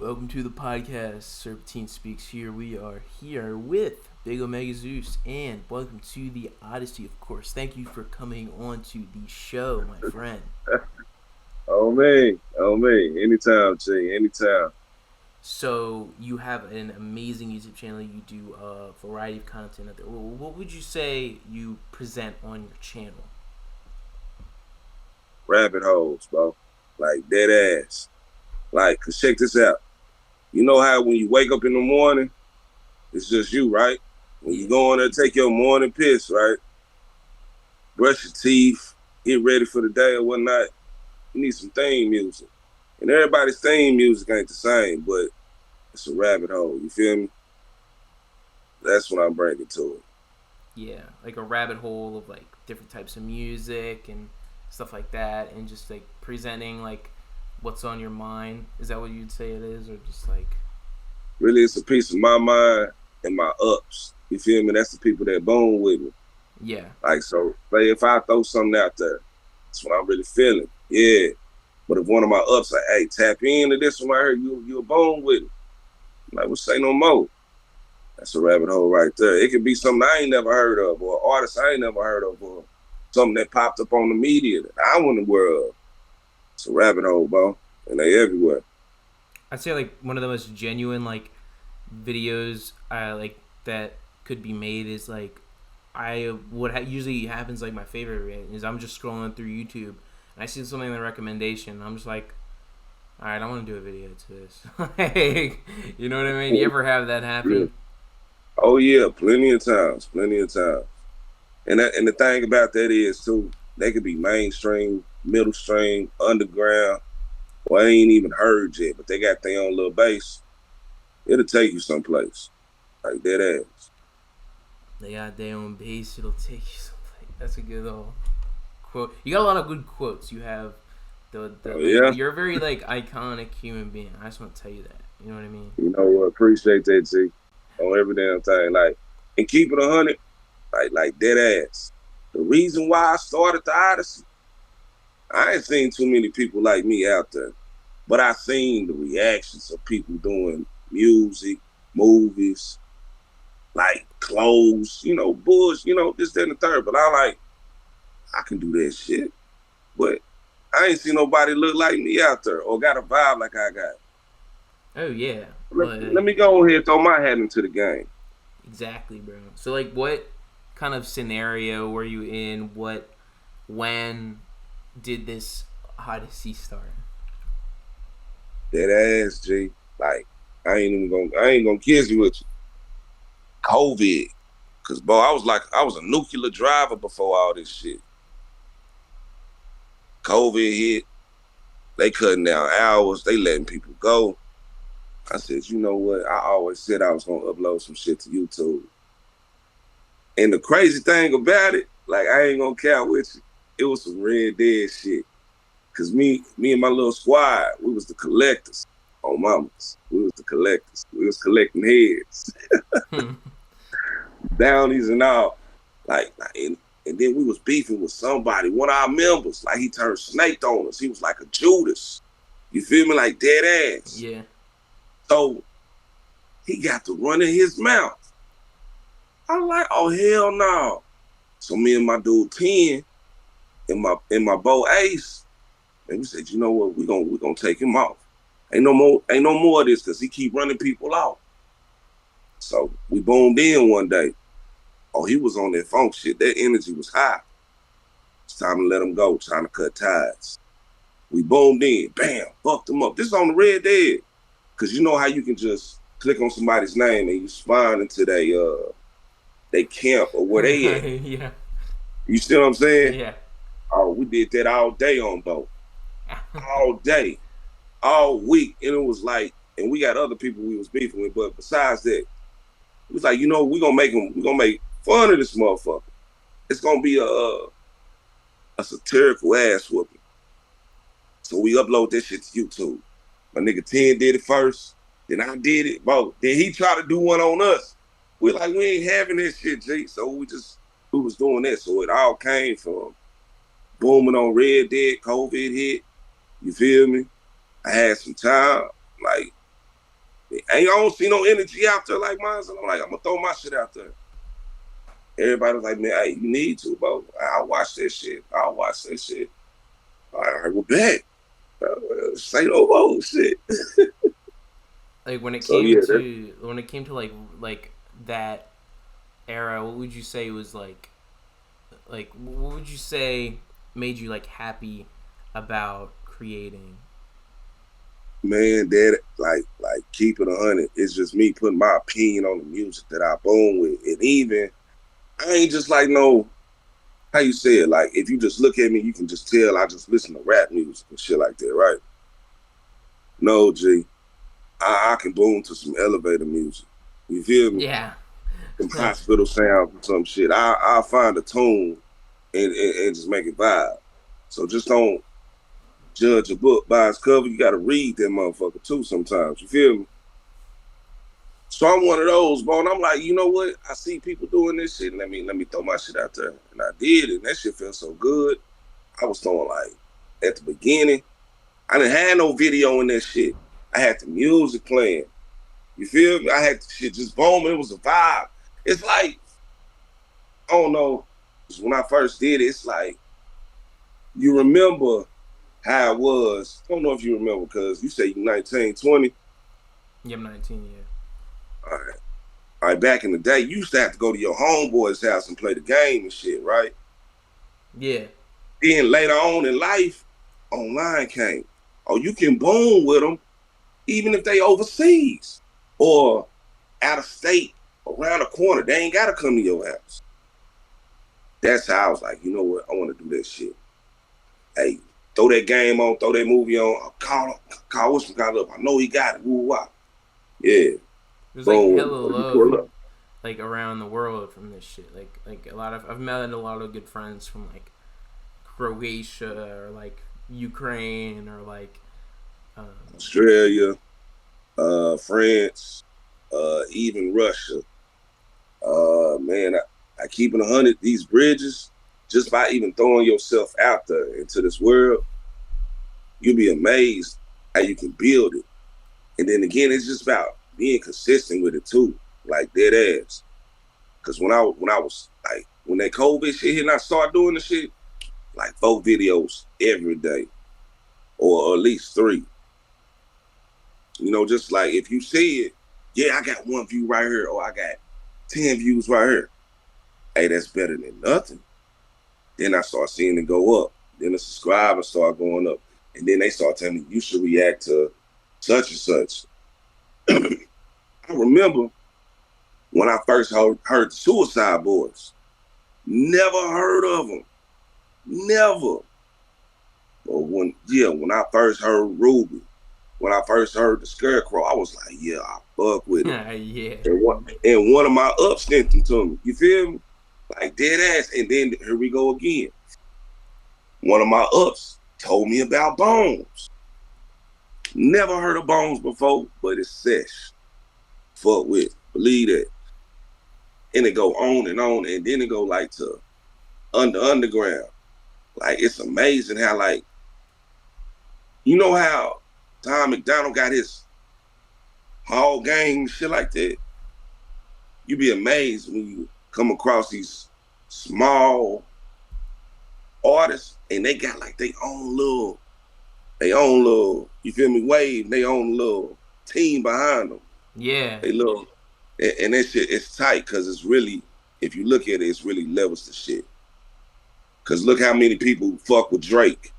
Welcome to the podcast. Serpentine Speaks here. We are here with Big Omega Zeus, and welcome to the Odyssey, of course. Thank you for coming on to the show, my friend. Oh man, anytime, Jay, anytime. So, you have an amazing YouTube channel. You do a variety of content out there. What would you say you present on your channel? Rabbit holes, bro. Like dead ass. Like, cause check this out. You know how when you wake up in the morning, it's just you, right? When you go in there, take your morning piss, right? Brush your teeth, get ready for the day or whatnot. You need some theme music. And everybody's theme music ain't the same, but it's a rabbit hole. You feel me? That's what I'm bringing to it. Yeah, like a rabbit hole of like different types of music and stuff like that, and just like presenting like what's on your mind. Is that what you'd say it is, or just like? Really, it's a piece of my mind and my ups. You feel me? That's the people that bone with me. Yeah. Like, so, like, if I throw something out there, that's what I'm really feeling. Yeah. But if one of my ups, like, hey, tap into this one right here, you a bone with it. I'm like, well, say no more. That's a rabbit hole right there. It could be something I ain't never heard of, or an artist I ain't never heard of, or something that popped up on the media that I wasn't aware of. It's a rabbit hole, bro. And they everywhere. I'd say like one of the most genuine like videos like that could be made is like usually happens like my favorite is I'm just scrolling through YouTube and I see something in the recommendation and I'm just like, all right, I want to do a video to this. Like, you know what I mean? You ever have that happen? Yeah. Oh yeah, plenty of times. And the thing about that is too, they could be mainstream, middle stream, underground, or I ain't even heard yet, but they got their own little base. It'll take you someplace. Like that ass. They got their own base, it'll take you someplace. That's a good old quote. You got a lot of good quotes. You have Yeah. you're a very like iconic human being. I just want to tell you that. You know what I mean? You know what? Appreciate that, G. On every damn thing. Like, and keep it 100, like dead ass. The reason why I started the Odyssey, I ain't seen too many people like me out there, but I seen the reactions of people doing music, movies, like clothes, bush, this, that, and the third. But I can do that shit. But I ain't seen nobody look like me out there or got a vibe like I got. Oh yeah. Let me go ahead and throw my hat into the game. Exactly, bro. So like, what kind of scenario were you in? When did this Odyssey start? That ass, G. Like, I ain't gonna kiss you with you. COVID. Cause boy, I was a nuclear driver before all this shit. COVID hit, they cutting down hours, they letting people go. I said, you know what? I always said I was gonna upload some shit to YouTube. And the crazy thing about it, like I ain't gonna count with you, it was some Red Dead shit. Cause me and my little squad, we was the collectors on mamas. We was the collectors. We was collecting heads. Bounties and all. And then we was beefing with somebody, one of our members. Like he turned snaked on us. He was like a Judas. You feel me? Like dead ass. Yeah. So he got to run in his mouth. I'm like, oh hell no. So me and my dude 10 and my bow Ace, and we said, you know what, we gonna take him off. Ain't no more of this because he keep running people off. So we boomed in one day. Oh, he was on that funk shit. That energy was high. It's time to let him go, trying to cut ties. We boomed in, bam, fucked him up. This is on the Red Dead. Cause you know how you can just click on somebody's name and you spawn into they camp or where they at. Yeah. You see what I'm saying? Yeah. Oh, we did that all day on boat. All day. All week. And it was like, and we got other people we was beefing with, but besides that, it was like, we're gonna make fun of this motherfucker. It's gonna be a satirical ass whooping. So we upload that shit to YouTube. My nigga 10 did it first, then I did it, bro. Then he tried to do one on us. We're like, we ain't having this shit, G. So we was doing that. So it all came from booming on Red Dead, COVID hit. You feel me? I had some time. Like, I don't see no energy out there like mine. So I'm like, I'm gonna throw my shit out there. Everybody was like, man, hey, you need to, bro. I'll watch that shit. All right, we're back. Say no more shit. Like when it So came yeah, to like that era, what would you say was like what would you say made you like happy about creating? man, that like keep it 100. It's just me putting my opinion on the music that I boom with, and even I ain't just like no how you say it. Like if you just look at me, you can just tell I just listen to rap music and shit like that, right? No, G, I can boom to some elevator music. You feel me? Yeah. Some hospital sounds or some shit. I'll find a tune and just make it vibe. So just don't judge a book by its cover. You gotta read that motherfucker too sometimes. You feel me? So I'm one of those, bro. And I'm like, you know what? I see people doing this shit. Let me throw my shit out there. And I did, and that shit felt so good. I was throwing like at the beginning, I didn't have no video in that shit. I had the music playing. You feel me? I had the shit just booming. It was a vibe. It's like, I don't know. When I first did it, it's like, you remember how it was. I don't know if you remember because you say you 19, 20. Yeah, I'm 19, yeah. All right. All right, back in the day, you used to have to go to your homeboy's house and play the game and shit, right? Yeah. Then later on in life, online came. Oh, you can boom with them even if they overseas or out of state, around the corner. They ain't got to come to your house. That's how I was like, you know what? I want to do that shit. Hey, throw that game on, throw that movie on. Call Wishman got up. I know he got it. Woo wah. Yeah. There's like Boom. hella love like around the world from this shit. Like a lot of I've met a lot of good friends from like Croatia or like Ukraine or like Australia, France, even Russia. Man, I keep it 100. These bridges, just by even throwing yourself out there into this world, you'll be amazed how you can build it. And then again, it's just about being consistent with it too, like dead ass. Because when I was like when that COVID shit hit and I started doing the shit, like 4 videos every day, or at least 3. You know, just like if you see it, yeah, I got 1 view right here, or I got 10 views right here. Hey, that's better than nothing. Then I start seeing it go up. Then the subscribers start going up. And then they start telling me, you should react to such and such. I remember when I first heard the Suicide Boys. Never heard of them. Never. But when I first heard Ruby, when I first heard the Scarecrow, I was like, yeah, I fuck with it. yeah. And one of my ups sent them to me. You feel me? Like dead ass. And then here we go again. One of my ups told me about Bones. Never heard of Bones before, but it's sesh. Fuck with. Believe that. And it go on, and then it go like to underground. Like it's amazing how like, you know how Tom McDonald got his Hall gang shit like that? You be amazed when you come across these small artists and they got like their own little, you feel me, wave, their own little team behind them. Yeah. They little, and that shit, it's tight because it's really, if you look at it, it's really levels to shit. Because look how many people fuck with Drake.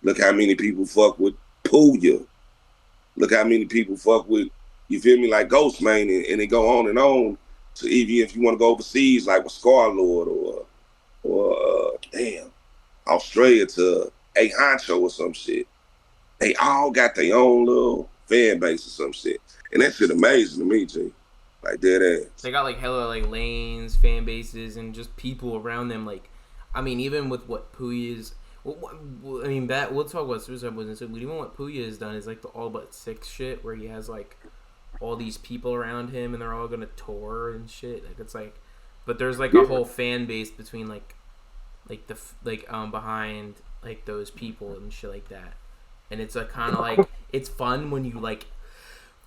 Look how many people fuck with Pooya. Look how many people fuck with, you feel me, like Ghostman, and they go on. So even if you want to go overseas, like with Scarlord or Australia to A Honcho or some shit, they all got their own little fan base or some shit. And that shit amazing to me, G. Like dead ass. They got like hella like lanes, fan bases, and just people around them. Like, I mean, even with what Puya is, I mean, we'll talk about Suicide Boys and stuff, but even what Puya has done is like the All But 6 shit, where he has like all these people around him and they're all gonna tour and shit. Like it's like, but there's like a whole fan base between like behind like those people and shit like that. And it's a kind of like, it's fun when you like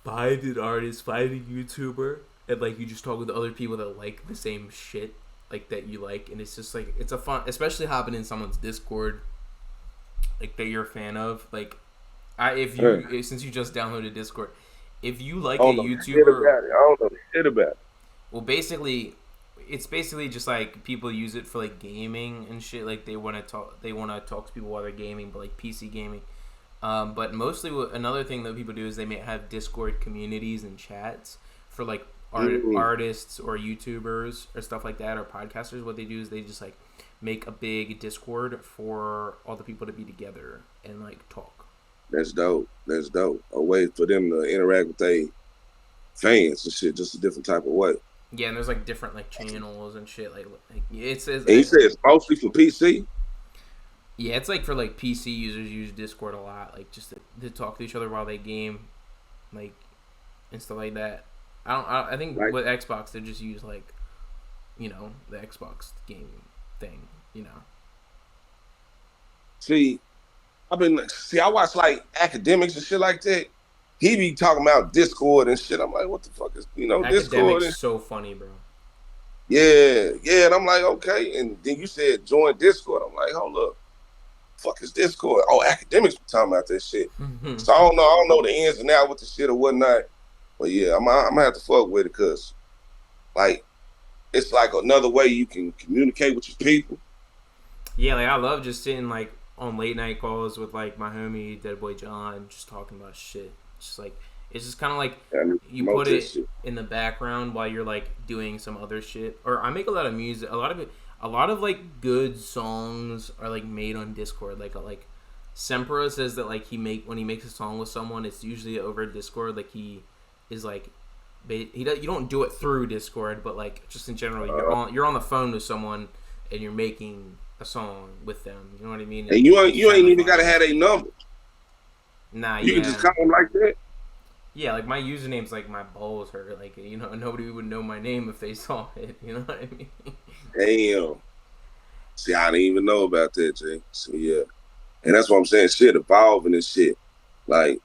find an artist, find a YouTuber, and like you just talk with other people that like the same shit like that you like, and it's just like it's a fun, especially hopping in someone's Discord like that you're a fan of. Like since you just downloaded Discord, if you like a YouTuber, I don't know shit about it. well, basically, it's basically just like people use it for like gaming and shit. Like they want to talk to people while they're gaming, but like PC gaming. But mostly, another thing that people do is they may have Discord communities and chats for like artists or YouTubers or stuff like that, or podcasters. What they do is they just like make a big Discord for all the people to be together and like talk. That's dope. That's dope. A way for them to interact with their fans and shit, just a different type of way. Yeah, and there's like different like channels and shit. Like it's. And you said it's mostly for PC. Yeah, it's like for like PC users use Discord a lot, like just to talk to each other while they game, like and stuff like that. I think like, with Xbox they just use like, you know, the Xbox game thing, you know. See, I watch like academics and shit like that. He be talking about Discord and shit. I'm like, what the fuck is, you know, Academics Discord? Is so funny, bro. Yeah, and I'm like, okay. And then you said join Discord. I'm like, hold up. Fuck is Discord? Oh, academics be talking about that shit. So I don't know the ins and outs with the shit or whatnot. But yeah, I'm gonna have to fuck with it because, like, it's like another way you can communicate with your people. Yeah, like I love just sitting like on late night calls with like my homie Dead Boy John, just talking about shit. Just like it's just kind of like you put it in the background while you're like doing some other shit. Or I make a lot of music. A lot of like good songs are like made on Discord. Like Sempra says that like when he makes a song with someone, it's usually over Discord. Like he is like you don't do it through Discord, but like just in general, you're on the phone with someone and you're making a song with them. You know what I mean? And you ain't even gotta have a number. Nah, you can just call them like that. Yeah, like my username's like my balls hurt. Like, you know, nobody would know my name if they saw it. You know what I mean? Damn. See, I didn't even know about that, Jay. So yeah, and that's what I'm saying. Shit evolving and shit. Like,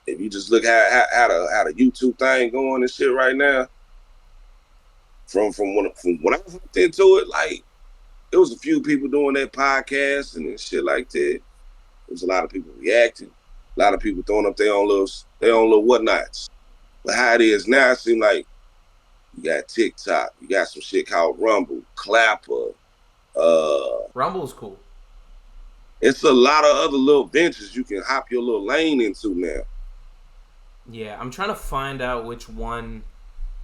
if you just look how the YouTube thing going and shit right now. From when I hooked into it, like, it was a few people doing that podcast and shit like that. There was a lot of people reacting. A lot of people throwing up their own little whatnots. But how it is now, it seems like you got TikTok, you got some shit called Rumble, Clapper. Rumble's cool. It's a lot of other little ventures you can hop your little lane into now. Yeah, I'm trying to find out which one.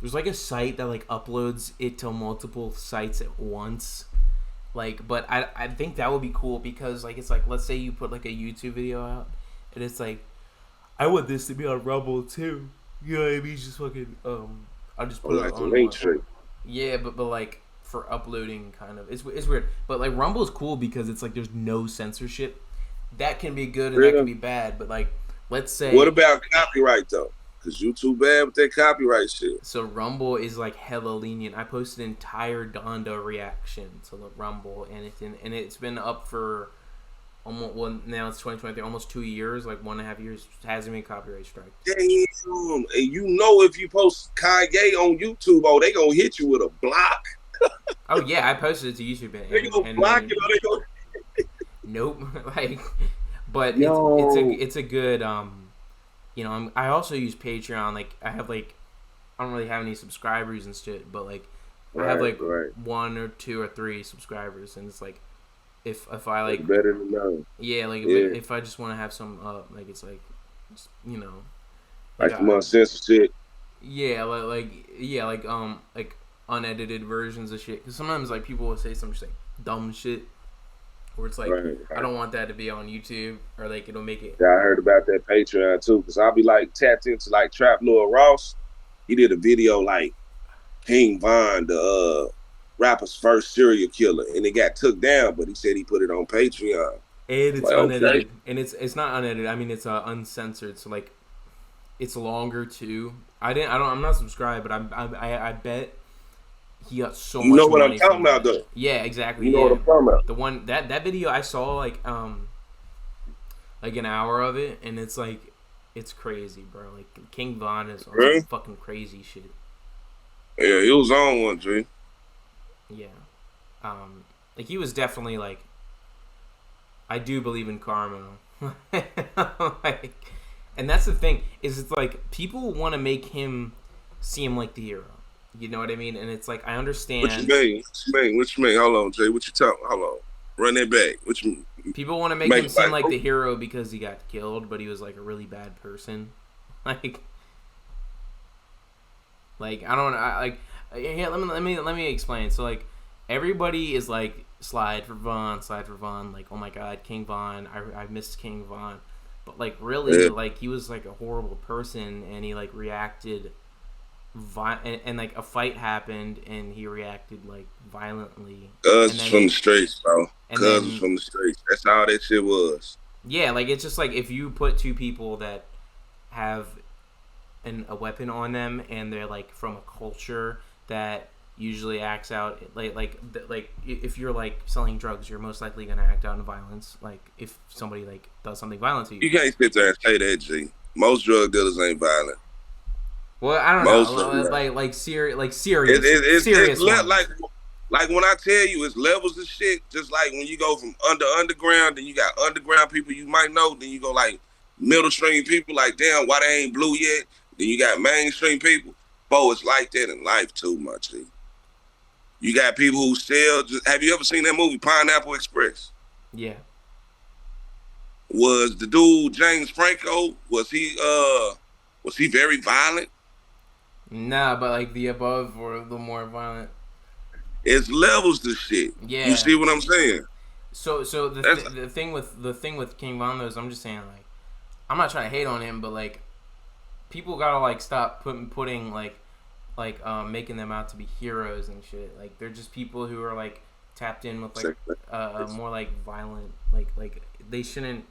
There's like a site that like uploads it to multiple sites at once. Like, but I think that would be cool because like it's like, let's say you put like a YouTube video out and it's like, I want this to be on Rumble too. You know what I mean? Just fucking I'll just put it on link tree. Yeah, but like for uploading kind of it's weird. But like Rumble's cool because it's like there's no censorship. That can be good and that can be bad, but like let's say, what about copyright though? Because you too bad with that copyright shit. So Rumble is like hella lenient. I posted an entire Donda reaction to the Rumble, and it's been up for almost now it's 2023, almost 2 years, like 1.5 years. Hasn't been copyright strike. Damn, and you know if you post Kanye on YouTube, oh, they gonna hit you with a block. Oh yeah, I posted it to YouTube. They gonna block it or they gonna. Nope, like, but it's a good you know, I also use Patreon. Like, I don't really have any subscribers and shit, but like, I have like 1 or 2 or 3 subscribers, and it's like, if I like, it's better than none. Yeah, like if I just want to have some, like it's like, you know, like some uncensored shit. Yeah, like unedited versions of shit. Because sometimes like people will say some just like dumb shit. Where it's like, I don't want that to be on YouTube, or like it'll make it. Yeah, I heard about that Patreon too, because I'll be like tapped into like Trap Lord Ross. He did a video like King Von, the rapper's first serial killer, and it got took down, but he said he put it on Patreon. And it's like, unedited, and it's not unedited. I mean, it's uncensored, so like it's longer too. I'm not subscribed, but I bet. He got so much money. You know what I'm talking about, though. Yeah, exactly. You know what I'm talking about. The one that video I saw like an hour of it, and it's like It's crazy, bro. Like King Von is on some Right? fucking crazy shit. Yeah, he was on one, G. Yeah. Like he was definitely like, I do believe in karma. Like, and that's the thing is, it's like people want to make him seem like the hero. You know what I mean? And it's like I What you understand mean? What you mean? What you mean? Hold on, Jay. What you talking? Hold on. Run that back. What you people want to make make him seem like? like the hero because he got killed, but he was like a really bad person. Like I don't like. Yeah, let me explain. So like everybody is like slide for Von. Like, oh my god, King Von. I missed King Von. But like really, Yeah. like he was like a horrible person, and he like reacted, and like a fight happened, and he reacted like violently, and Cuz then from the streets, bro. and Cuz then from the streets. That's all that shit was. yeah, like it's just like if you put two people that have a weapon on them, and they're like from a culture that usually acts out like if you're like selling drugs, you're most likely gonna act out in violence. Like if somebody like does something violent to you. You can't sit there and say that, G. Most drug dealers ain't violent. Well, I don't Most of know, them. serious ones. Like when I tell you, it's levels of shit. Just like when you go from underground, then you got underground people you might know. Then you go like middle stream people. Like damn, why they ain't blue yet? Then you got mainstream people. Bo, it's like that in life too much. G. You got people who sell. Have you ever seen that movie Pineapple Express? Yeah. Was the dude James Franco? Was he very violent? Nah, but like the above or the more violent. It's levels to shit. You Yeah. see what I'm saying? So the thing with King Von though is, I'm just saying, like, I'm not trying to hate on him, but like people gotta like stop putting making them out to be heroes and shit. Like they're just people who are like tapped in with like more like violent like they shouldn't.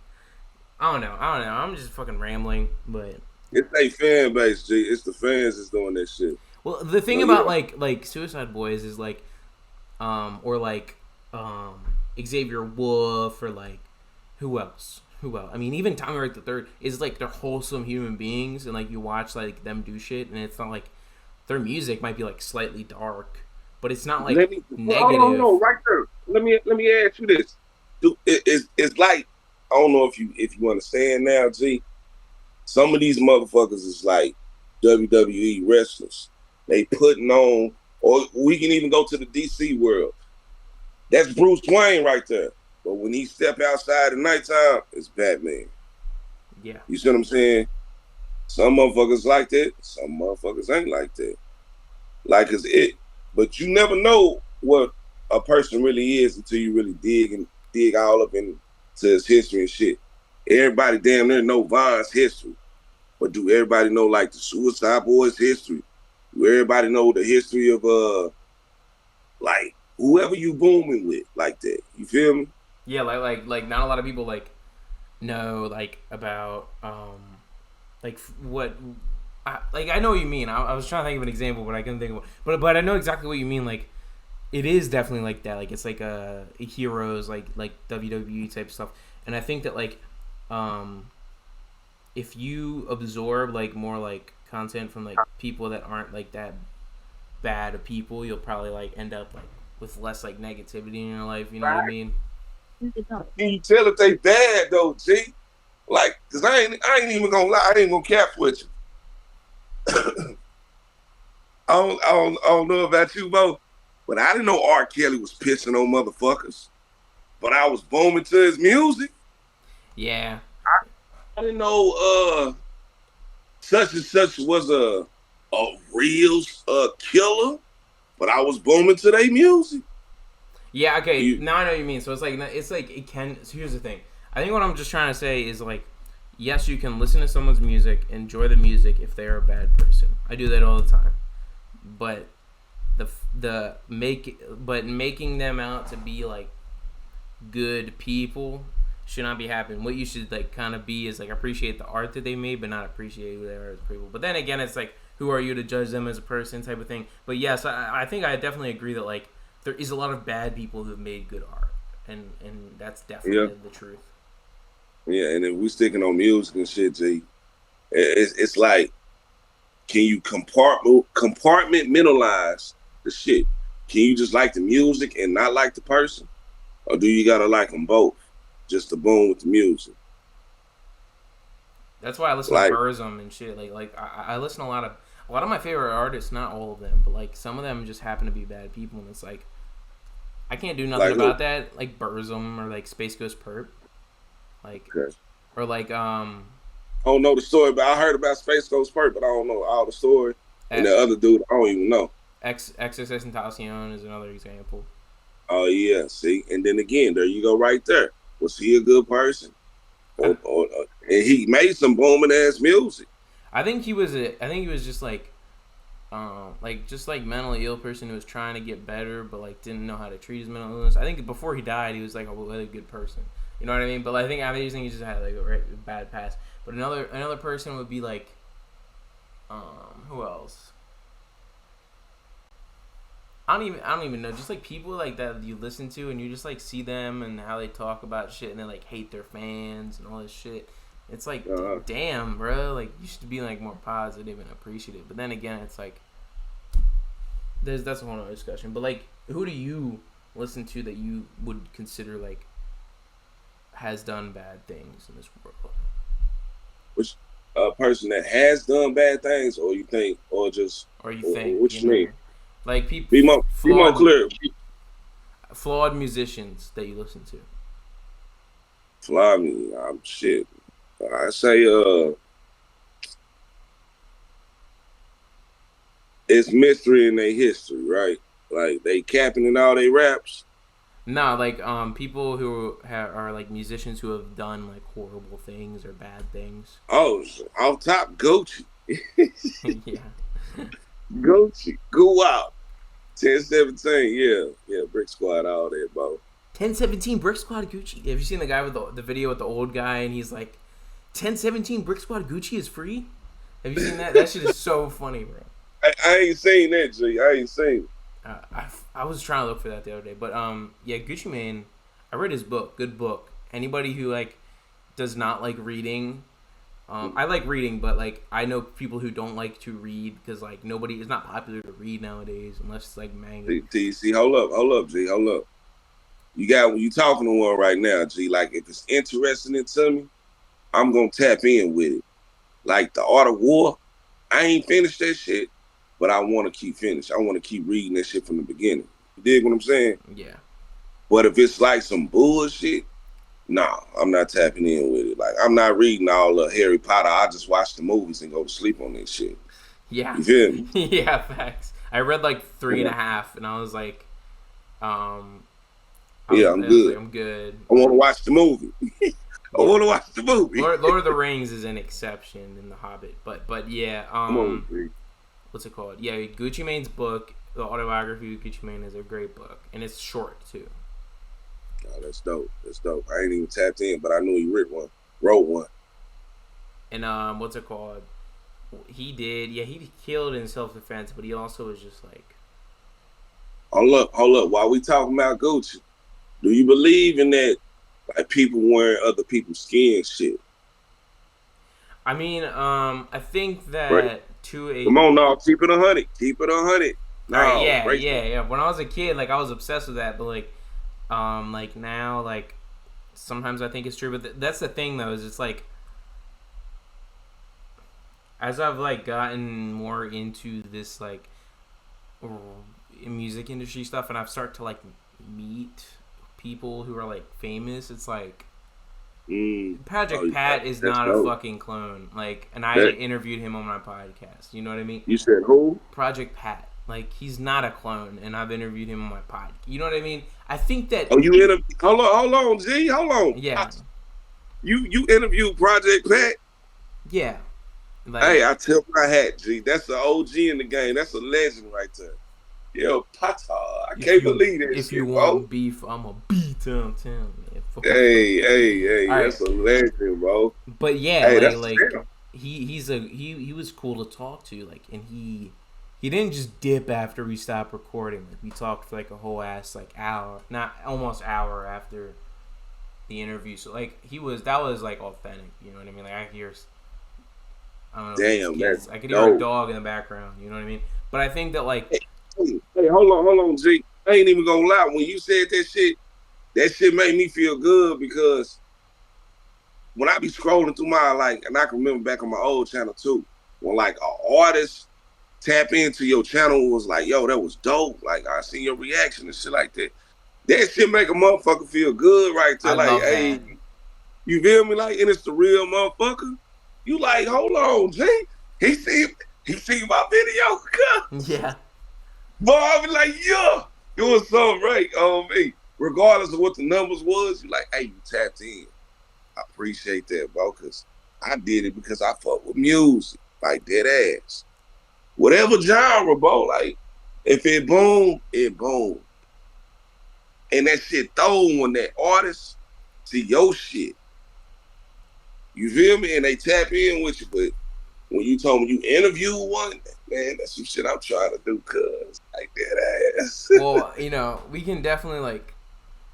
I don't know. I'm just fucking rambling, but it's a fan base, G. It's the fans that's doing that shit. well, the thing about like Suicide Boys is like or like Xavier Wolf, or like who else? I mean, even Tommy Wright the Third is like they're wholesome human beings, and like you watch like them do shit, and it's not like their music might be like slightly dark, but it's not like negative. Hold on, right there. Let me ask you this. It's like, I don't know if you understand now, G. Some of these motherfuckers is like WWE wrestlers. They putting on, or we can even go to the DC world. That's Bruce Wayne right there. But when he step outside at nighttime, it's Batman. Yeah. You see what I'm saying? Some motherfuckers like that. Some motherfuckers ain't like that. Like it's it. But you never know what a person really is until you really dig all up into his history and shit. Everybody damn near know Von's history. But do everybody know like the Suicide Boys history? Do everybody know the history of like whoever you booming with like that? You feel me? Yeah, like not a lot of people like know like about like what I know what you mean. I was trying to think of an example, but I couldn't think of one. But I know exactly what you mean. Like it is definitely like that. Like it's like a heroes like WWE type stuff. And I think that like if you absorb like more like content from like people that aren't like that bad of people, you'll probably like end up like with less like negativity in your life. You know what I mean? Can you tell if they bad though, G? Like, cause I ain't even gonna lie, I ain't gonna cap with you. I don't know about you, Bo, but I didn't know R. Kelly was pissing on motherfuckers. But I was booming to his music. Yeah. I didn't know such and such was a real killer, but I was booming to their music. Yeah, okay. Now I know what you mean. So it's like it can. So here's the thing. I think what I'm just trying to say is like, yes, you can listen to someone's music, enjoy the music if they are a bad person. I do that all the time. But making them out to be like good people should not be happening. What you should like kind of be is like appreciate the art that they made, but not appreciate who they are as people. But then again, it's like, who are you to judge them as a person type of thing. But yes, I think I definitely agree that like there is a lot of bad people who have made good art, and that's definitely the truth. Yeah, and if we sticking on music and shit, G, It's like, can you compartmentalize the shit? Can you just like the music and not like the person, or do you gotta like them both? Just to boom with the music. That's why I listen to Like, Burzum and shit. I listen to a lot of my favorite artists. Not all of them, but like some of them just happen to be bad people, and it's like I can't do nothing about that. Like Burzum or like Space Ghost Perp, like okay. or like I don't know the story, but I heard about Space Ghost Perp, but I don't know all the story. And the other dude, I don't even know. XXS Tentacion is another example. Oh yeah, see, and then again, there you go, right there. Was he a good person? And he made some booming ass music. I think he was just like just like mentally ill person who was trying to get better, but like didn't know how to treat his mental illness. I think before he died, he was like a really good person. You know what I mean? But I think he just had like a bad past. But another person would be like, who else? I don't even know. Just like people like that you listen to and you just like see them and how they talk about shit and they like hate their fans and all this shit. It's like, damn, bro. Like you should be like more positive and appreciative. But then again, it's like that's a whole other discussion. But like, who do you listen to that you would consider like has done bad things in this world? Which person that has done bad things, or you think, or you think, what you mean? Like people be more clear. Flawed musicians that you listen to. Flawed me, I'm shit. I say it's mystery in their history, right? Like they capping in all their raps. Nah, like people who are like musicians who have done like horrible things or bad things. Oh, off top, Gucci. Yeah. Gucci, go out. 1017, yeah, Brick Squad, all that, bro. 1017 Brick Squad Gucci. Have you seen the guy with the video with the old guy and he's like, 1017 Brick Squad Gucci is free? Have you seen that? That shit is so funny, bro. I ain't seen that, G. I ain't seen it. I was trying to look for that the other day, but yeah, Gucci Mane. I read his book. Good book. Anybody who like does not like reading, I like reading, but like I know people who don't like to read because like it's not popular to read nowadays unless it's like manga. See, hold up, G, hold up. You talking to one right now, G. Like if it's interesting to me, I'm gonna tap in with it. Like the Art of War, I ain't finished that shit, but I want to keep finished. I want to keep reading that shit from the beginning. You dig what I'm saying? Yeah. But if it's like some bullshit, nah, I'm not tapping in with it. Like I'm not reading all of Harry Potter. I just watch the movies and go to sleep on that shit. Yeah. You feel me? Yeah, facts. I read like 3.5, and I was like, I'm good. Like, I'm good. I want to watch the movie. I want to watch the movie. Lord of the Rings is an exception in The Hobbit, but yeah. What's it called? Yeah, Gucci Mane's book, the autobiography of Gucci Mane, is a great book, and it's short too. Oh, that's dope. That's dope. I ain't even tapped in, but I knew he wrote one. And what's it called? He killed in self-defense, but he also was just like. Hold up. While we talking about Gucci, do you believe in that? Like people wearing other people's skin shit. I mean, I think that right. to a. Come on, now, keep it 100. Keep it 100. No, right, yeah. When I was a kid, like I was obsessed with that, but like now, like sometimes I think it's true. But that's the thing, though, is it's like as I've like gotten more into this like music industry stuff, and I've started to like meet people who are like famous, it's like Project Pat is not a fucking clone. Like, and I interviewed him on my podcast. You know what I mean? You said who? Project Pat. Like, he's not a clone, and I've interviewed him on my podcast. You know what I mean? I think that. Oh, you interviewed? Hold on, G. Hold on. Yeah. You interviewed Project Pat? Yeah. Like, hey, I tip my hat, G. That's an OG in the game. That's a legend right there. Yo, Pata. I can't believe that. If you want beef, I'm a beat him, man. Hey, that's a legend, bro. But yeah, hey, he was cool to talk to, like, and he didn't just dip after we stopped recording. Like, we talked for like a whole ass like hour, not almost hour after the interview. So like that was like authentic. You know what I mean? Like I don't know if it's Damn, that's kids. I could hear a dope. dog in the background. You know what I mean? But I think that like, Hey, hold on, G. I ain't even gonna lie. When you said that shit made me feel good because when I be scrolling through my like, and I can remember back on my old channel too, when like an artist tap into your channel was like, yo, that was dope. Like I see your reaction and shit like that. That shit make a motherfucker feel good right there. I Like, love hey, that. you feel me? Like, and it's the real motherfucker. You like, hold on, G. He seen my video. Yeah. Boy, I be like, yeah, it was so right on me. Regardless of what the numbers was, you like, hey, you tapped in. I appreciate that, bro, because I did it because I fuck with music, like dead ass. Whatever genre, bro, like, if it boom, it boom. And that shit throw when that artist see your shit. You feel me? And they tap in with you, but when you told me you interview one, man, that's some shit I'm trying to do, cuz. Like that ass. Well, you know, we can definitely like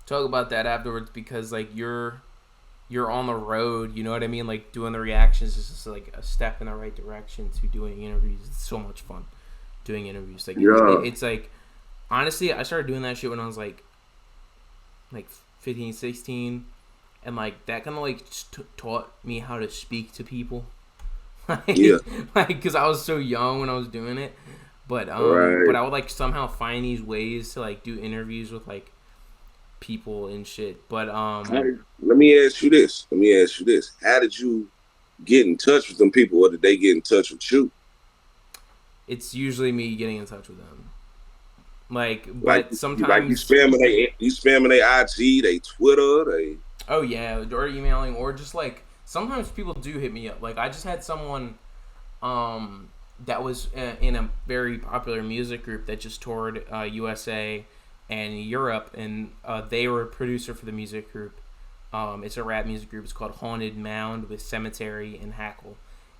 talk about that afterwards because like you're on the road, you know what I mean? Like doing the reactions is just like a step in the right direction to doing interviews. It's so much fun doing interviews. Like Yeah. it's like honestly, I started doing that shit when I was like 15, 16 and like that kind of like taught me how to speak to people. Yeah. Like because I was so young when I was doing it. But Right. but I would like somehow find these ways to like do interviews with like people and shit. But Let me ask you this. How did you get in touch with them people, or did they get in touch with you? it's usually me getting in touch with them. Like, Like, but sometimes you spamming their IG, they Twitter, they. oh yeah, or emailing, or just like sometimes people do hit me up. Like I just had someone that was in a very popular music group that just toured USA and Europe, and they were a producer for the music group. It's a rap music group. It's called Haunted Mound with Cemetery and Hackle,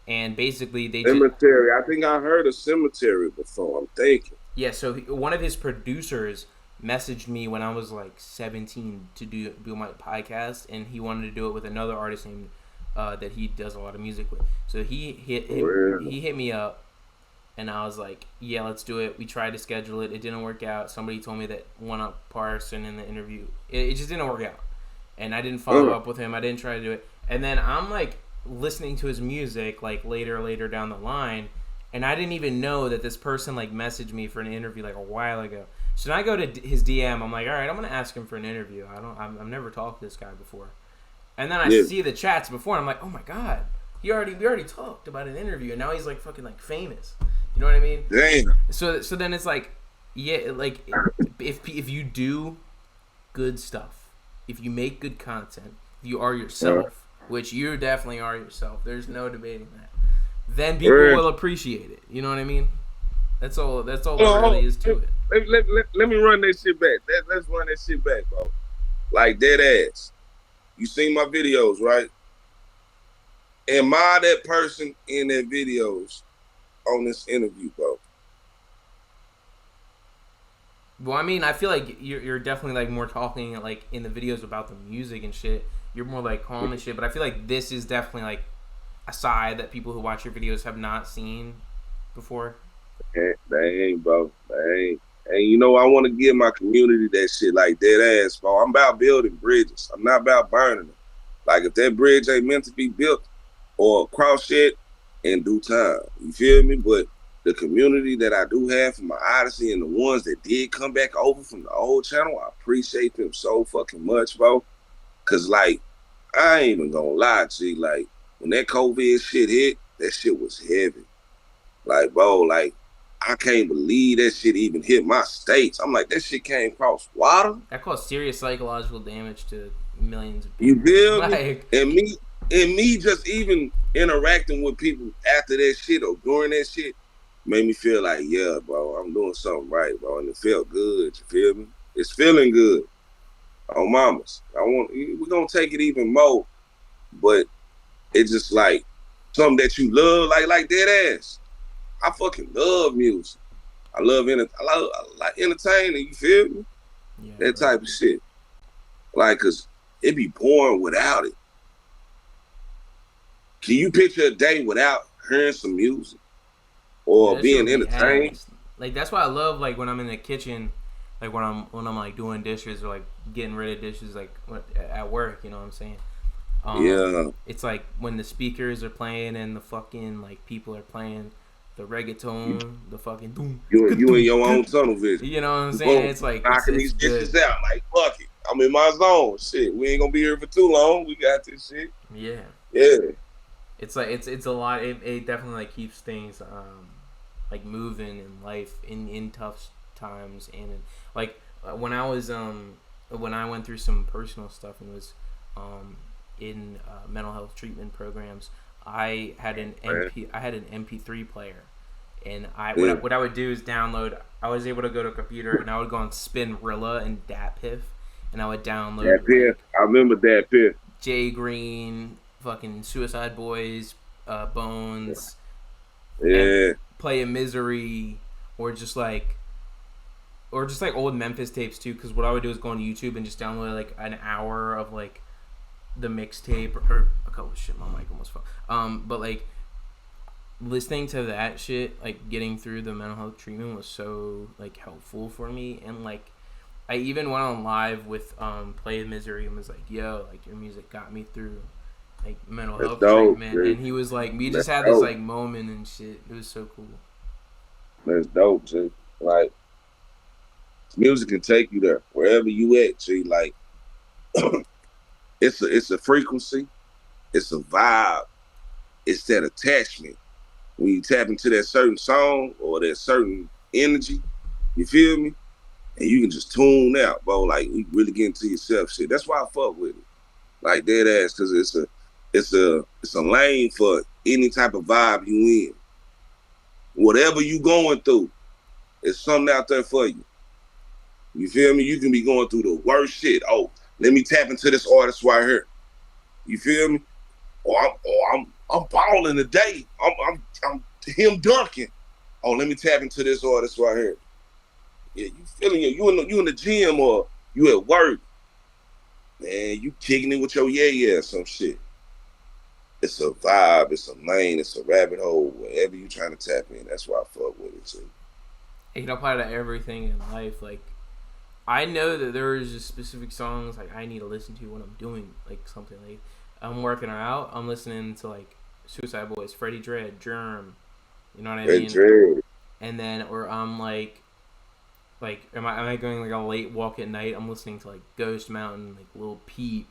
and basically they Cemetery. I think I heard of Cemetery before. I'm thinking. yeah. So one of his producers messaged me when I was like 17 to do my podcast, and he wanted to do it with another artist named that he does a lot of music with. So he hit me up, and I was like, yeah, let's do it. We tried to schedule it. It didn't work out. Somebody told me that one up person in the interview. It just didn't work out. And I didn't follow up with him. I didn't try to do it. And then I'm like listening to his music like later down the line, and I didn't even know that this person like messaged me for an interview like a while ago. So then I go to his DM. I'm like, all right, I'm gonna ask him for an interview. I've never talked to this guy before. And then I see the chats before, and I'm like, oh my god, we already talked about an interview, and now he's like fucking like famous. You know what I mean? Damn. So then it's like, yeah, like if you do good stuff, if you make good content, if you are yourself, which you definitely are yourself. There's no debating that. Then people will appreciate it. You know what I mean? That's all. That's all there really is to it. Let me run that shit back. Let's run that shit back, bro. Like dead ass. You seen my videos, right? Am I that person in their videos on this interview, bro? Well, I mean, I feel like you're definitely like more talking like in the videos about the music and shit. You're more like calm and shit. But I feel like this is definitely like a side that people who watch your videos have not seen before. They ain't, bro. They ain't. And you know, I want to give my community that shit like dead ass, bro. I'm about building bridges. I'm not about burning them. Like if that bridge ain't meant to be built or cross shit in due time. You feel me? But the community that I do have from my Odyssey and the ones that did come back over from the old channel, I appreciate them so fucking much, bro. Cause like, I ain't even gonna lie to you. Like, when that COVID shit hit, that shit was heavy. Like, bro, like, I can't believe that shit even hit my states. I'm like, that shit came across water. That caused serious psychological damage to millions of people. You feel me? Like, And me just even interacting with people after that shit or during that shit made me feel like, yeah, bro, I'm doing something right, bro. And it felt good, you feel me? It's feeling good. Oh, mamas. We're gonna take it even more, but it's just like something that you love, like dead ass. I fucking love music. I like entertaining, you feel me? yeah, That type of shit. Like, cause it be boring without it. Can you picture a day without hearing some music Yeah, or that shit being would be entertained. ass. Like that's why I love like when I'm in the kitchen, like when I'm like doing dishes or like getting rid of dishes like at work. You know what I'm saying? Yeah, It's like when the speakers are playing and the fucking like people are playing the reggaeton, the fucking doom, you in your own tunnel vision. you know what I'm saying? Boom, It's like knocking it's these good. dishes out. Like, fuck it. I'm in my zone. Shit, we ain't gonna be here for too long. We got this shit. Yeah. Yeah. It's like it's a lot. It definitely like keeps things like moving in life in tough times like when I went through some personal stuff and was in mental health treatment programs. I had an MP3 player, and what I would do is download. I was able to go to a computer and I would go on Spinrilla and DatPiff, and I would download That Piff. like I remember that Piff. Jay Green, fucking Suicide Boys, Bones, Yeah. and Play a Misery, or just like old Memphis tapes too. Because what I would do is go on YouTube and just download like an hour of like the mixtape or a couple shit. My mic almost fell. But like listening to that shit, like getting through the mental health treatment was so like helpful for me, and like I even went on live with Play a Misery and was like, yo, like your music got me through like mental health treatment, dude. And he was like, we just had this like moment and shit. It was so cool. That's dope, G. Like music can take you there wherever you at, G. Like it's a frequency, it's a vibe, it's that attachment. When you tap into that certain song or that certain energy, you feel me? And you can just tune out, bro. Like you really get into yourself, shit. That's why I fuck with it, like dead ass, because it's a lane for any type of vibe you in. Whatever you going through, it's something out there for you. You feel me? You can be going through the worst shit. Oh, let me tap into this artist right here. You feel me? Or I'm balling today. I'm him dunking. Oh, let me tap into this artist right here. Yeah, you feeling it? You in the gym or you at work? Man, you kicking it with your yeah some shit. It's a vibe. It's a lane. It's a rabbit hole. Wherever you trying to tap in, that's why I fuck with it. Too. It can apply to everything in life. Like I know that there is just specific songs like I need to listen to when I'm doing like something. Like I'm working out, I'm listening to like Suicide Boys, Freddie Dredd, Germ. You know what I mean? Dredd. And then or I'm like am I going like a late walk at night? I'm listening to like Ghost Mountain, like Lil Peep,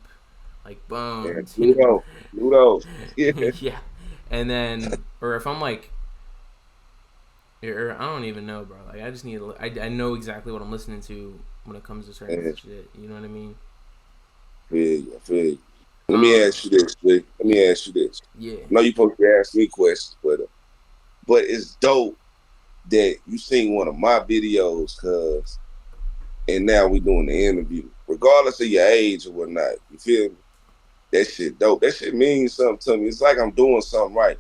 like Bones. Yeah, Ludo. Yeah. Yeah. And then or if I'm like or I don't even know, bro. Like I just need to I know exactly what I'm listening to when it comes to certain shit. You know what I mean? I feel you. Let me ask you this, Lee. Let me ask you this. Yeah. I know you supposed to ask me questions, but it's dope that you seen one of my videos, cuz, and now we doing the interview. Regardless of your age or whatnot, you feel me? That shit dope. That shit means something to me. It's like I'm doing something right.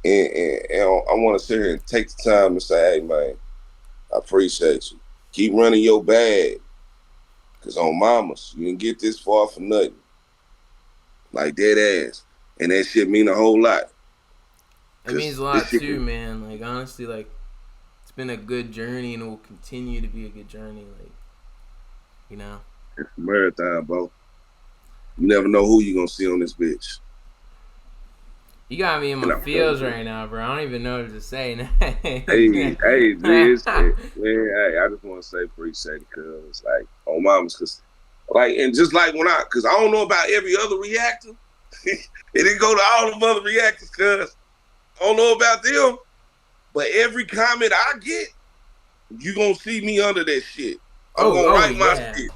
And I want to sit here and take the time and say, hey, man, I appreciate you. Keep running your bag. Because on mamas, you didn't get this far for nothing. Like dead ass. And that shit mean a whole lot. It means a lot too, man. Like honestly, like it's been a good journey and it will continue to be a good journey. Like, you know. It's a marathon, bro. You never know who you gonna see on this bitch. You got me in my feels right now, bro. I don't even know what to say. hey, this, man, hey, I just want to say appreciate it, cause like on mamas, cause like and just like cause I don't know about every other reactor. It didn't go to all the other reactors, cause I don't know about them. But every comment I get, you gonna see me under that shit. I'm gonna write my shit.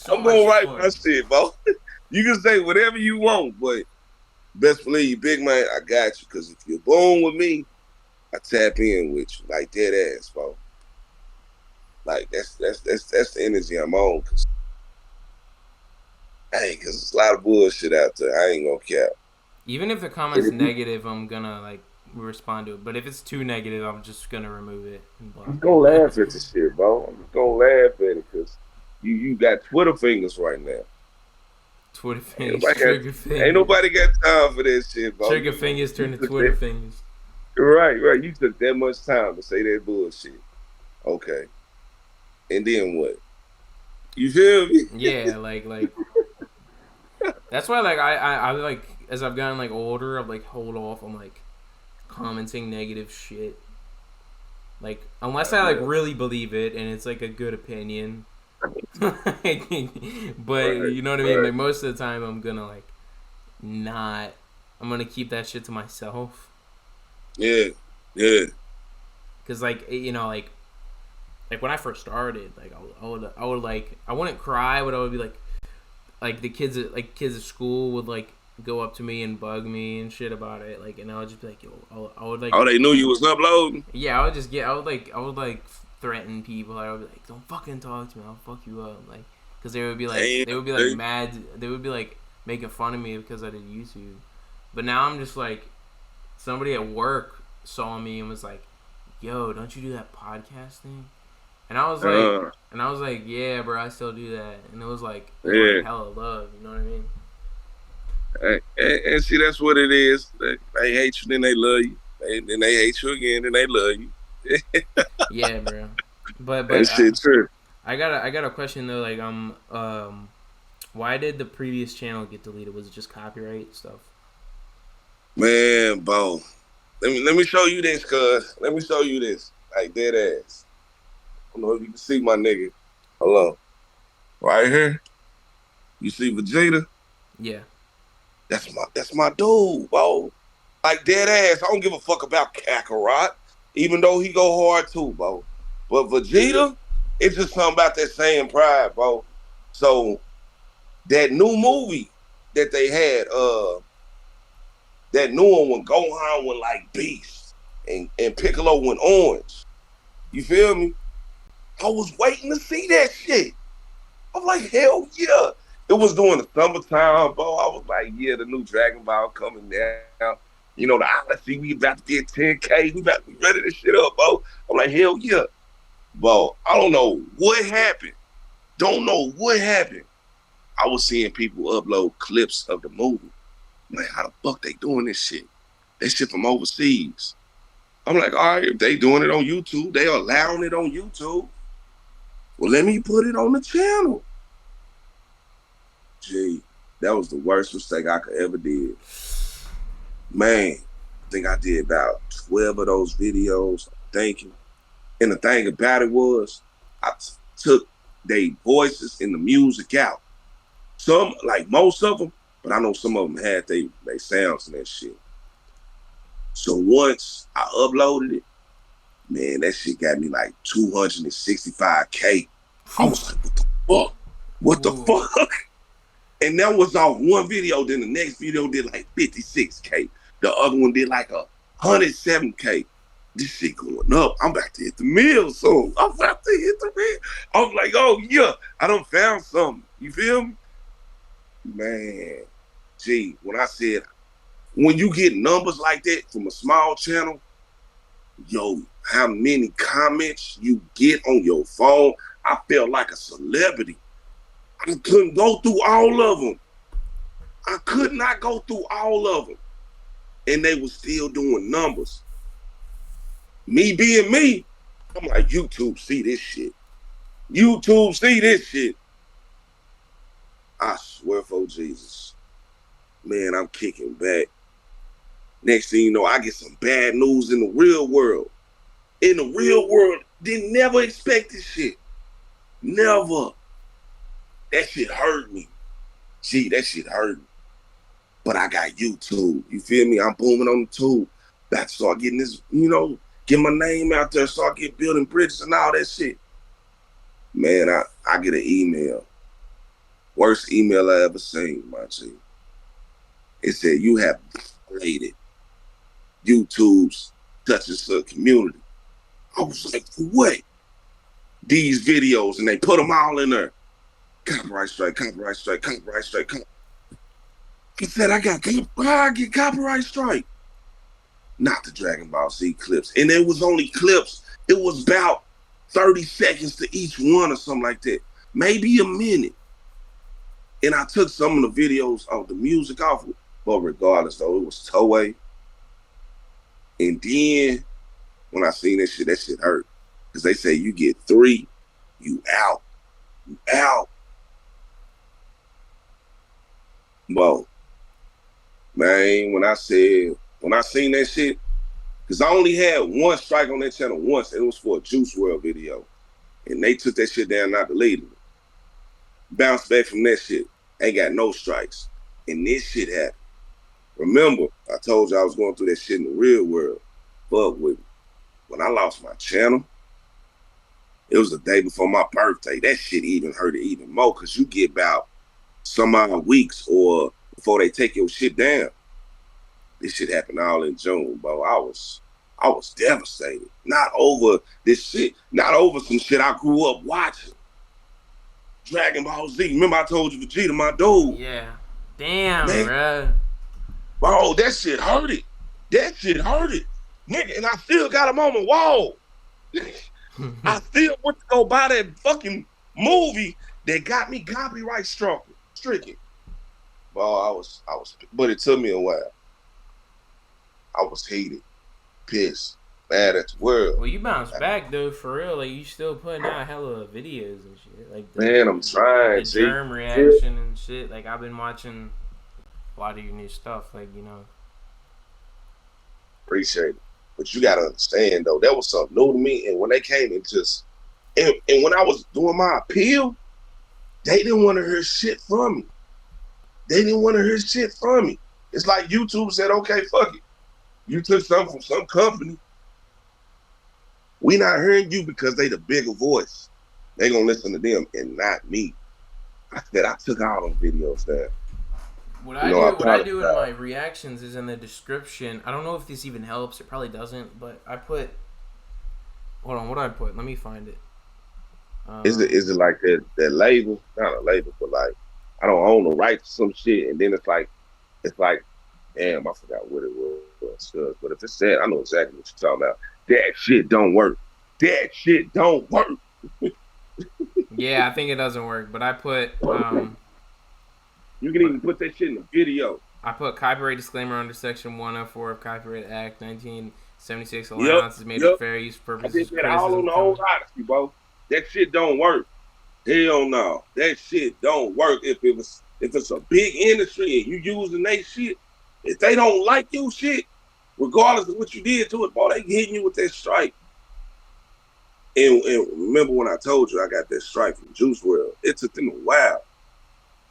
I'm gonna write my shit, bro. You can say whatever you want, but best believe, big man, I got you. Cause if you're born with me, I tap in with you like dead ass, bro. Like that's the energy I'm on. Cause there's a lot of bullshit out there. I ain't gonna cap. Even if the comment's negative, I'm gonna like respond to it. But if it's too negative, I'm just gonna remove it. I'm gonna laugh at the shit, bro. I'm just gonna laugh at it because you got Twitter fingers right now. Twitter Ain't fingers, nobody trigger got, ain't fingers. nobody got time for that shit, bro. Trigger fingers turn to Twitter fingers. Right. You took that much time to say that bullshit. Okay. And then what? You feel me? Yeah, like that's why like I like as I've gotten like older, I've like hold off on like commenting negative shit. Like unless I like really believe it and it's like a good opinion. But you know what I mean? Like most of the time I'm gonna like not I'm gonna keep that shit to myself. Yeah. Cause like you know like when I first started, like I would like I wouldn't cry, but I would be like the kids at school would like go up to me and bug me and shit about it, like, and I would just be like, yo, I would like. Oh, they knew you was uploading. Yeah, I would like threaten people. I would be like, don't fucking talk to me, I'll fuck you up, like, because they would be like mad, they would be like making fun of me because I did YouTube, but now I'm just like, somebody at work saw me and was like, yo, don't you do that podcast thing? And I was like, yeah, bro, I still do that. And it was like, hella love, you know what I mean? And see, that's what it is. They hate you, then they love you. Then they hate you again, then they love you. Yeah, bro. But that shit true. I got a question though. Like, why did the previous channel get deleted? Was it just copyright stuff? Man, Bo, let me show you this, cuz. Let me show you this. Like, dead ass. I don't know if you can see my nigga. Hello. Right here. You see Vegeta? Yeah. That's my dude, bro. Like, dead ass. I don't give a fuck about Kakarot, even though he go hard too, bro. But Vegeta, it's just something about that same pride, bro. So that new movie that they had, that new one when Gohan went like Beast and Piccolo went orange. You feel me? I was waiting to see that shit. I'm like, hell yeah. It was during the summertime, bro. I was like, yeah, the new Dragon Ball coming down. You know, the Odyssey, we about to get 10K. We about to be ready to shit up, bro. I'm like, hell yeah. Bro, I don't know what happened. Don't know what happened. I was seeing people upload clips of the movie. I'm like, how the fuck they doing this shit? They shit from overseas. I'm like, all right, if they doing it on YouTube, they allowing it on YouTube. Well, let me put it on the channel. Gee, that was the worst mistake I could ever did. Man, I think I did about 12 of those videos. Thank you. And the thing about it was, I took their voices and the music out. Some, like most of them, but I know some of them had they sounds and that shit. So once I uploaded it, man, that shit got me like 265K. I was like, what the fuck? What the fuck? And that was off one video. Then the next video did like 56K. The other one did like 107K. This shit going up. I'm about to hit the mill soon. I'm about to hit the mill. I was like, oh yeah, I done found something. You feel me? Man, gee, when I said, when you get numbers like that from a small channel, yo, how many comments you get on your phone, I felt like a celebrity. I couldn't go through all of them. I could not go through all of them. And they were still doing numbers. Me being me, I'm like, YouTube see this shit. YouTube see this shit. I swear for Jesus. Man, I'm kicking back. Next thing you know, I get some bad news in the real world. In the real world, didn't never expect this shit. Never. That shit hurt me. Gee, that shit hurt me. But I got YouTube. You feel me? I'm booming on the tube. About to start getting this, you know, get my name out there, start getting building bridges and all that shit. Man, I get an email. Worst email I ever seen, my G. It said, you have violated YouTube's such and such community. I was like, for what? These videos, and they put them all in there. Copyright strike, copyright strike, copyright strike. He said, I get copyright strike. Not the Dragon Ball Z clips. And it was only clips. It was about 30 seconds to each one or something like that. Maybe a minute. And I took some of the videos of the music off it. But regardless, though, it was Toei. And then when I seen that shit hurt. Because they say you get 3, you out. You out. Bro, man, when I seen that shit, because I only had one strike on that channel once, and it was for a Juice WRLD video. And they took that shit down, not deleted it. Bounced back from that shit. Ain't got no strikes. And this shit happened. Remember, I told you I was going through that shit in the real world. Fuck with me. When I lost my channel, it was the day before my birthday. That shit even hurt it even more because you get about some odd weeks or before they take your shit down. This shit happened all in June, bro. I was devastated. Not over this shit, not over some shit I grew up watching. Dragon Ball Z. Remember I told you Vegeta, my dude. Yeah. Damn, man, bro, that shit hurt it. That shit hurt it. Nigga, and I still got him on my wall. I still went to go buy that fucking movie that got me copyright stricken. Bro, I was, but it took me a while. I was heated, pissed, mad at the world. Well, you bounced back though, for real. Like you still putting out hella videos and shit. Like man, I'm trying. The germ reaction and shit. Like I've been watching a lot of your new stuff. Like Appreciate it, but you gotta understand though, that was something new to me. And when they came and and when I was doing my appeal, they didn't want to hear shit from me. It's like YouTube said, okay, fuck it. You took something from some company. We not hearing you because they the bigger voice. They gonna listen to them and not me. I said I took all them videos down. What I do in my reactions is in the description. I don't know if this even helps. It probably doesn't, but I put. Hold on, what do I put? Let me find it. Is it like that label? Not a label, but like I don't own the rights to some shit, and then it's like, damn, I forgot what it was. But if it said, I know exactly what you're talking about. That shit don't work. Yeah, I think it doesn't work. But I put. You can even put that shit in the video. I put copyright disclaimer under Section 104 of Copyright Act 1976. Allowance is made for fair use purposes. I did that all on the old Odyssey, bro. That shit don't work. Hell no. That shit don't work. If it's a big industry and you using they shit, if they don't like your shit, regardless of what you did to it, boy, they hitting you with that strike. And remember when I told you I got that strike from Juice WRLD, it took them a while.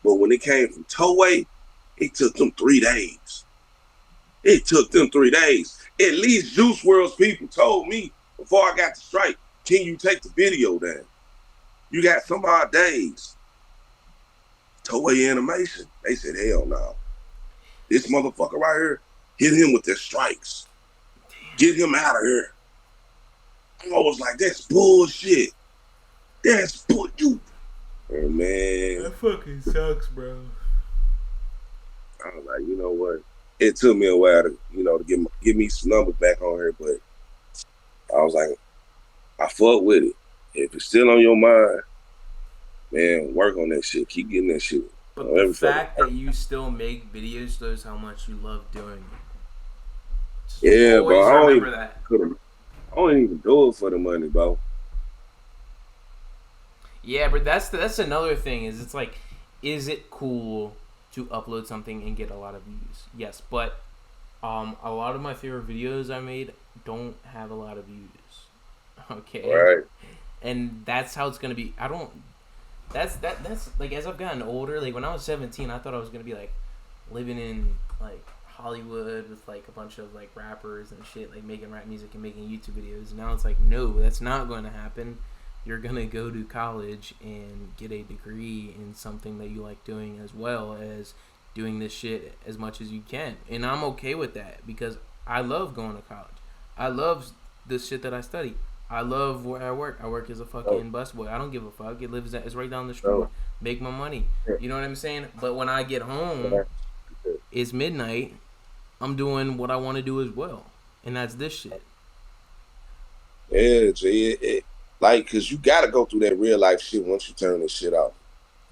But when it came from Toei, it took them 3 days. At least Juice WRLD's people told me before I got the strike, can you take the video down? You got some odd days. Toei Animation, they said, hell no. This motherfucker right here, hit him with their strikes. Get him out of here. I was like, that's bullshit. That's you. Oh, man. That fucking sucks, bro. I was like, you know what? It took me a while to give me some numbers back on here, but I was like, I fuck with it. If it's still on your mind, man, work on that shit. Keep getting that shit. But the fact that you still make videos shows how much you love doing it. Yeah, bro. I don't even do it for the money, bro. Yeah, but that's another thing. It's like, is it cool to upload something and get a lot of views? Yes, but a lot of my favorite videos I made don't have a lot of views. Okay. Right. And that's how it's gonna be. That's like, as I've gotten older, like when I was 17, I thought I was gonna be like living in like Hollywood with like a bunch of like rappers and shit, like making rap music and making YouTube videos. Now it's like, no, that's not going to happen. You're gonna go to college and get a degree in something that you like doing, as well as doing this shit as much as you can. And I'm okay with that because I love going to college. I love the shit that I study. I love where I work. I work as a fucking busboy. I don't give a fuck. It's right down the street. Make my money. You know what I'm saying? But when I get home, it's midnight. I'm doing what I want to do as well, and that's this shit. Yeah, Jay. Like, cause you gotta go through that real life shit once you turn this shit off.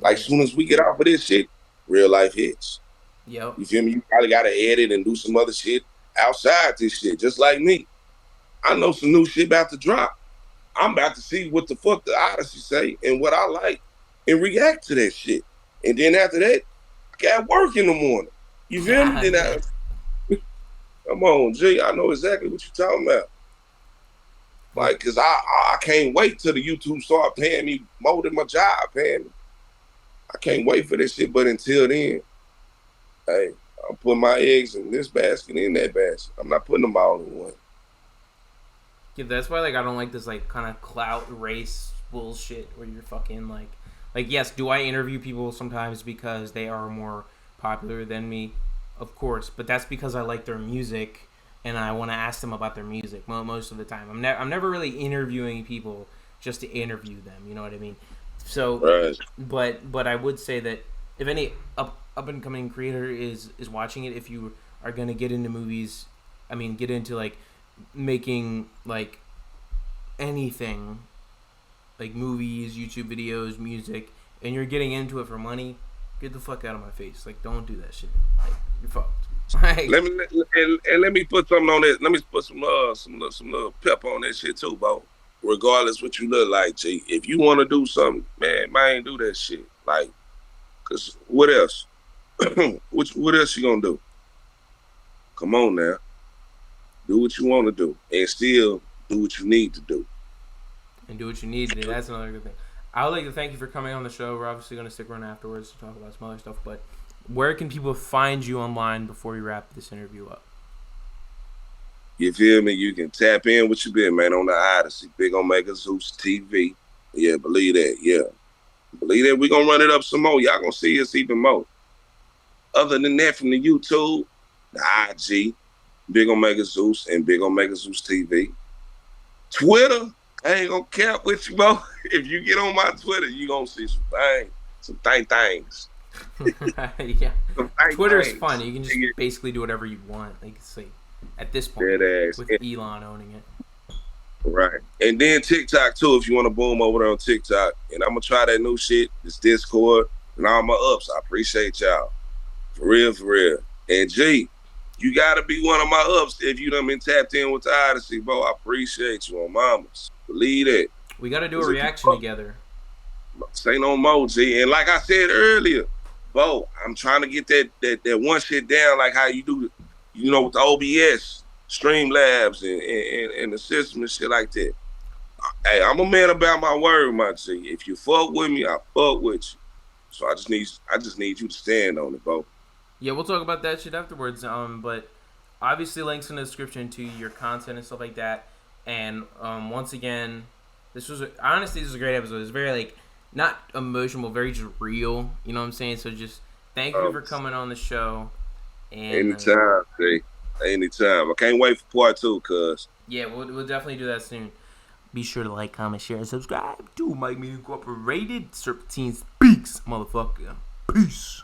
Like, soon as we get off of this shit, real life hits. Yep. You feel me? You probably got to edit and do some other shit outside this shit, just like me. I know some new shit about to drop. I'm about to see what the fuck the Odyssey say and what I like and react to that shit. And then after that, I got work in the morning. You feel me? Then come on, G, I know exactly what you're talking about. Like, cause I can't wait till the YouTube start paying me more than my job paying me. I can't wait for this shit, but until then, hey, I'm putting my eggs in this basket, in that basket. I'm not putting them all in one. Yeah, that's why, like, I don't like this, like, kind of clout race bullshit where you're fucking, like, yes, do I interview people sometimes because they are more popular than me? Of course, but that's because I like their music and I want to ask them about their music most of the time. I'm never really interviewing people just to interview them, you know what I mean? So, right. but I would say that if any up and coming creator is watching it, if you are gonna get into movies, I mean, get into like making like anything, like movies, YouTube videos, music, and you're getting into it for money, get the fuck out of my face. Like, don't do that shit. Like, you're fucked. Like, let me put something on that. Let me put some little pep on that shit too, bro. Regardless what you look like, G. If you want to do something, man, do that shit. Like, cause what else? what else you gonna do? Come on now. Do what you want to do, and still do what you need to do. And do what you need to do. That's another good thing. I would like to thank you for coming on the show. We're obviously going to stick around afterwards to talk about some other stuff, but where can people find you online before we wrap this interview up? You feel me? You can tap in what you been, man, on the Odyssey. Big Omega Zeus TV. Yeah, believe that. Yeah. Believe that. We're going to run it up some more. Y'all going to see us even more. Other than that, from the YouTube, the IG, Big Omega Zeus and Big Omega Zeus TV. Twitter, I ain't going to cap with you, bro. If you get on my Twitter, you going to see some things. Yeah. Twitter's fun. You can just basically do whatever you want. Like, it's like, at this point, with Elon owning it. Right. And then TikTok, too, if you want to boom over there on TikTok. And I'm going to try that new shit, this Discord, and all my ups. I appreciate y'all. For real. And G, you got to be one of my ups if you done been tapped in with the Odyssey, bro. I appreciate you on mamas. Believe that. We got to do a reaction together. Say no more, G. And like I said earlier, bro, I'm trying to get that one shit down like how you do, you know, with the OBS, Streamlabs, and the system and shit like that. Hey, I'm a man about my word, my G. If you fuck with me, I fuck with you. So I just need you to stand on it, bro. Yeah, we'll talk about that shit afterwards. But obviously links in the description to your content and stuff like that. And once again, this was a great episode. It's very like not emotional, very just real. You know what I'm saying? So just thank you for coming on the show. And anytime, G. Anytime. I can't wait for part 2, cuz. Yeah, we'll definitely do that soon. Be sure to like, comment, share, and subscribe to Mike Media Incorporated. Serpentine Speaks, motherfucker. Peace.